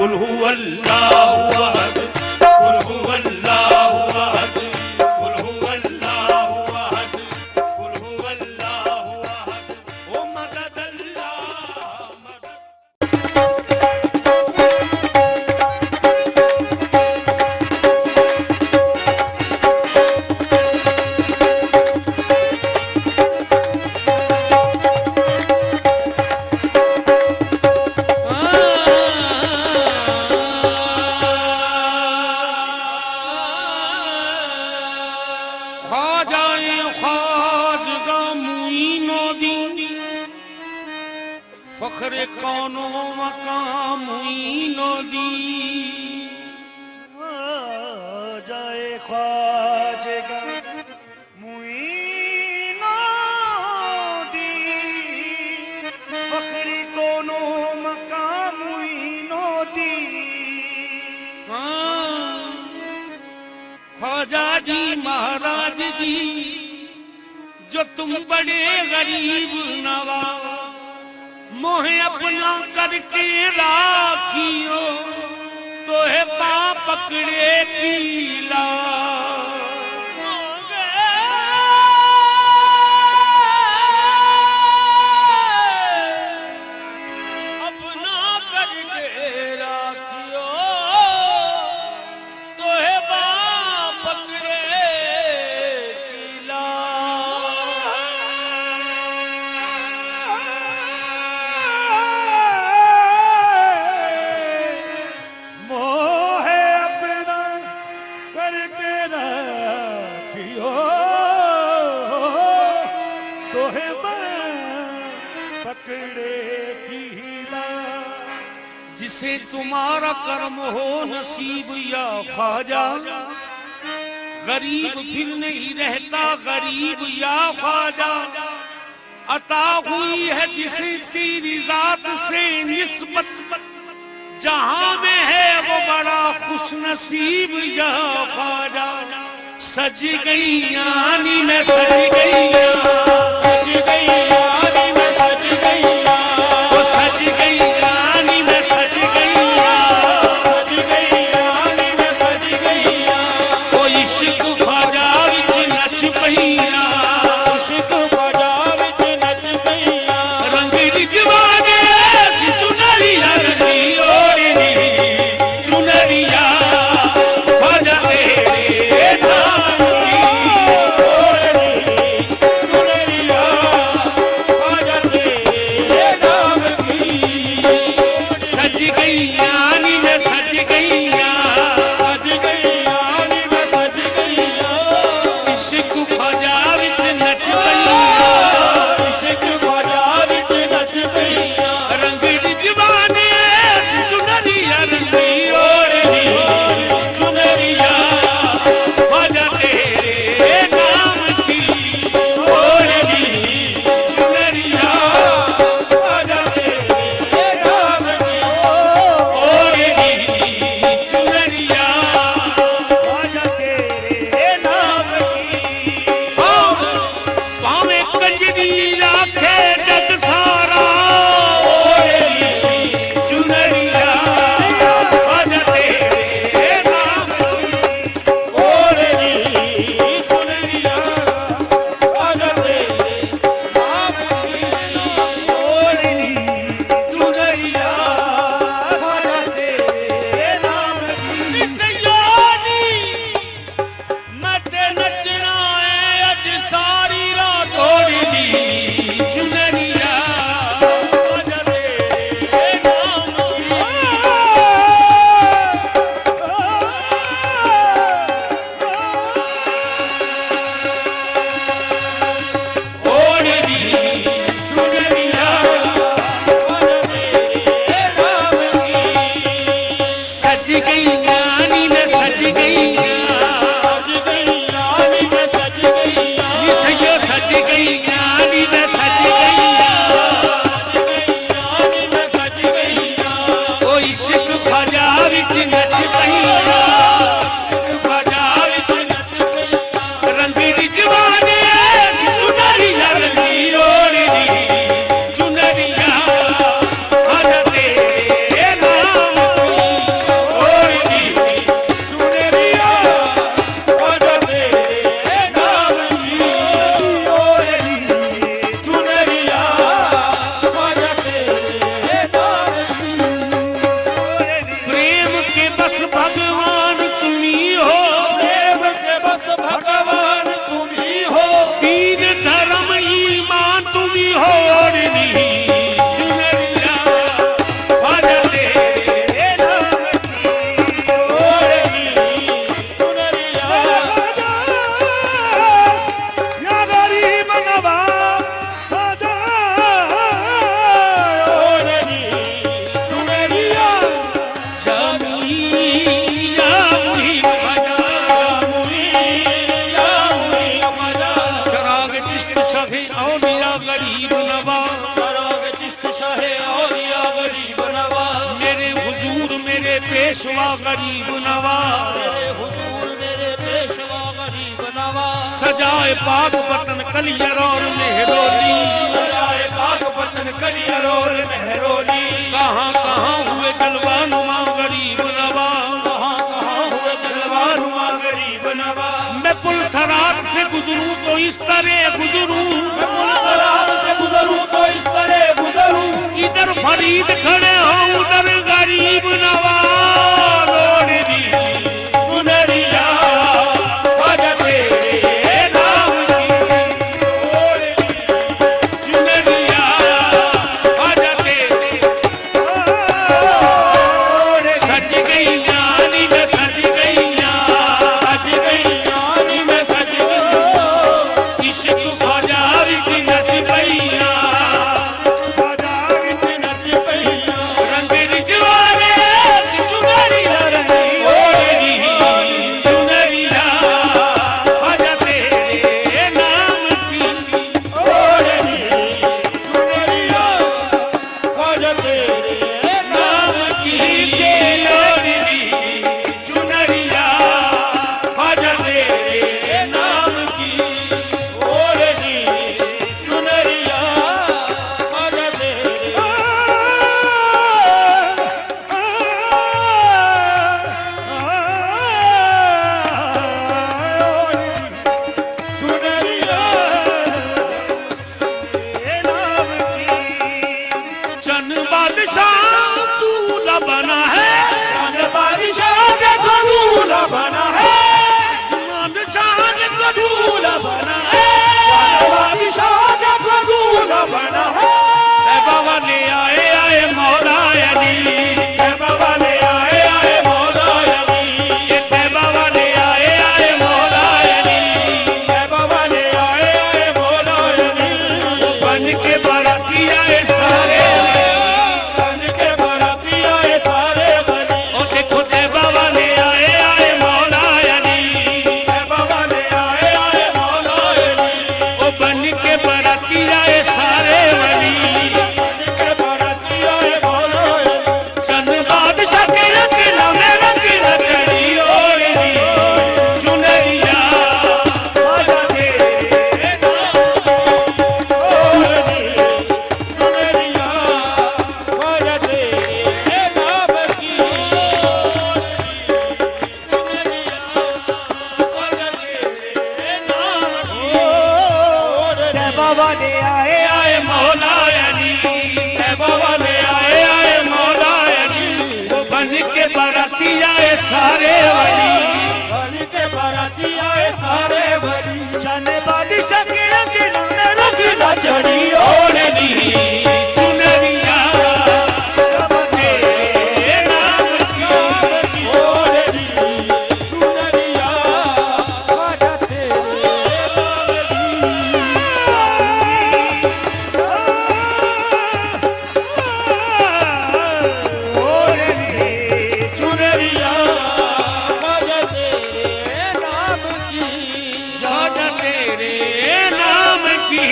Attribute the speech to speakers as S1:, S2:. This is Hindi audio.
S1: कुल हुवल्लाहु अहद, कुल हुवल्लाहु अहद, कुल हुवल्लाहु अहद, कुल हुवल्लाहु अहद। ओ मदद अल्लाह मदद।
S2: फखरे कौनो मकाम मुईनो दी
S3: जाए ख्वाजेगा मुईनो दी फखरे कौनो मकाम मुईनो दी।
S2: ख्वाजा जी महाराज जी जो तुम बड़े गरीब नवाज मोहे अपना करके राखियो तो है पा पकड़े पीला अपना करके राखियो तो है पा पकड़े पीला। जिसे तुम्हारा कर्म हो नसीब या ख्वाजा, गरीब फिर नहीं रहता गरीब या ख्वाजा। अता हुई है जिसे तेरी जात से निस्बत, जहां में है वो बड़ा खुश नसीब या ख्वाजा। सज गई यानी मैं सज गई, सज गई यानी मैं सज गई, वो सज गई यानी मैं सज गई, सज गई यानी मैं सज गई। वो इश्क ख्वाजा विच नच पईया, इश्क ख्वाजा विच नच पईया। रंग रिजवाने सी चुनरिया रंगी ओढ़नी चुनरिया ख्वाजा तेरे नाम की ओढ़नी चुनरिया ख्वाजा तेरे नाम की। सज गई यानी मैं सज गई, सज गई यानी मैं सज गई। इश्क ख्वाजा विच नच पईया, इश्क ख्वाजा विच नच पईया। रंग रिजवाने सी चुनरिया रंगी ओढ़नी चुनरिया ख्वाजा तेरे नाम की ओढ़नी चुनरिया ख्वाजा तेरे नाम की ओढ़नी चुनरिया
S3: ख्वाजा तेरे नाम की।
S2: भावे कंजरी आखे जग सारा ओढ़नी चुनरिया ख्वाजा तेरे नाम की ओढ़नी चुनरिया ख्वाजा तेरे नाम की ओढ़नी चुनरिया ख्वाजा तेरे नाम की। यानी मत नचना है अज सारी रात ओढ़नी चुनरिया ख्वाजा तेरे नाम की ओढ़नी चुनरिया ख्वाजा तेरे नाम की। सज गई यानी मैं सज गई, सज गई यानी मैं सज गई। ये सैयो सज गई यानी मैं सज गई, सज गई यानी मैं सज गई। ओ इश्क ख्वाजा विच नच पईया, इश्क ख्वाजा विच नच पईया। रंग रिजवाने सी चुनरिया रंगी ओढ़नी चुनरिया ख्वाजा तेरे नाम की पेशवा गरीब नवाज,
S1: हुजूर मेरे पेशवा गरीब नवाज,
S2: सजाए पाक बतन कलियर और मेहरोली,
S1: सजाए पाक बतन कलियर और मेहरोली,
S2: कहाँ कहाँ हुए जलवानुमा गरीब नवाज,
S1: कहाँ हुए जलवानुमा गरीब नवाज।
S2: मैं पुलसरात से गुजरूं तो इस तरह गुजरूं,
S1: से गुजरूं तो इस तरह गुजरूं,
S2: इधर फरीद खड़े हो उधर गरीब नवाज, ओढ़नी
S1: चुनरिया ख्वाजा तेरे नाम की, ओढ़नी
S2: चुनरिया ख्वाजा तेरे, सज गई ज्ञानी में सज गई
S1: सज गई यानी में सज गई,
S2: इश्क ख्वाजा विच नच पईया,
S1: ख्वाजा विच नच पईया,
S2: रंग रिजवाने चुनरिया
S1: रंगी
S2: ओढ़नी चुनरिया ख्वाजा तेरे नाम की,
S1: ओढ़नी चुनरिया ख्वाजा तेरे
S2: नाम की ओढ़नी चुनरिया ख्वाजा तेरे नाम की,
S1: ओढ़नी चुनरिया ख्वाजा तेरे चुनरिया नाम की।
S2: चन बादशाह दूल्हा बना है,
S1: बादशाह देखो दूल्हा बना है,
S2: बादशाह देखो दूल्हा बना है,
S1: बादशाह देखो दूल्हा बना है,
S2: ऐ बाबा ले आए आए मौला अली,
S1: ऐ बाबा ले आए आए मौला अली,
S2: ऐ बाबा ले आए आए मौला अली,
S1: ऐ बाबा ले आए आए मौला अली,
S2: बन के बाराती आए सारे,
S1: बन के बाराती आए सारे बनी,
S2: ओ देखो ऐ बाबा ले आए आए मौला अली,
S1: ऐ बाबा ले आए आए मौला अली,
S2: ओ बन के बाराती आए सारे वली,
S1: बन के बाराती आए मौला अली,
S2: चन बादशाह के रंग में रंग चढ़ी ओढ़नी चुनरिया
S1: ख्वाजा तेरे नाम, ओढ़नी चुनरिया ख्वाजा तेरे नाम की, बाबा ले आए
S2: आए मौला अली, ऐ बाबा ले आए आए मौला अली, वो बन के बाराती आए सारे वली,
S1: बन के बाराती आए सारे बनी,
S3: जाने बादशाह के अकेला में
S1: रंगीला चढ़ी
S2: ओढ़नी चुनरिया तेरे नाम की,
S1: ओढ़नी चुनरिया ख्वाजा तेरे चुनरिया ख्वाजा तेरे नाम की,
S2: ख्वाजा तेरे नाम की।